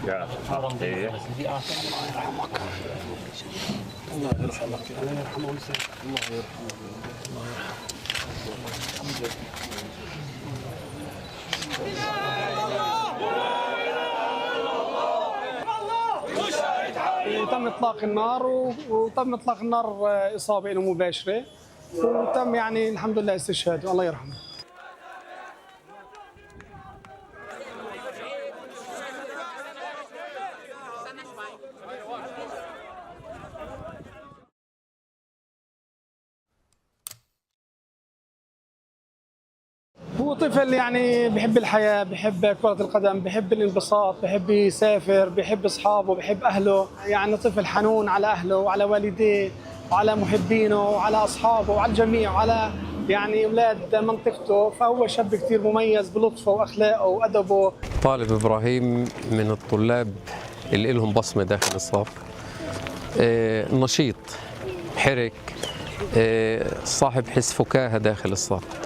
يا حقي. الله يرحمك، الله يرحمه ويسامحك، الله يرحمه، الله يرحمه. تم اطلاق النار وتم اطلاق النار اصابه له مباشره، وتم يعني الحمد لله استشهاده، الله يرحمه. هو طفل يعني بحب الحياة، بحب كرة القدم، بحب الانبساط، بحب يسافر، بحب أصحابه، بحب أهله، يعني طفل حنون على أهله وعلى والديه وعلى محبينه وعلى أصحابه وعلى الجميع وعلى يعني أولاد منطقته، فهو شاب كثير مميز بلطفه وأخلاقه وأدبه. طالب إبراهيم من الطلاب اللي لهم بصمة داخل الصف، نشيط، حرك، صاحب حس فكاهة داخل الصف.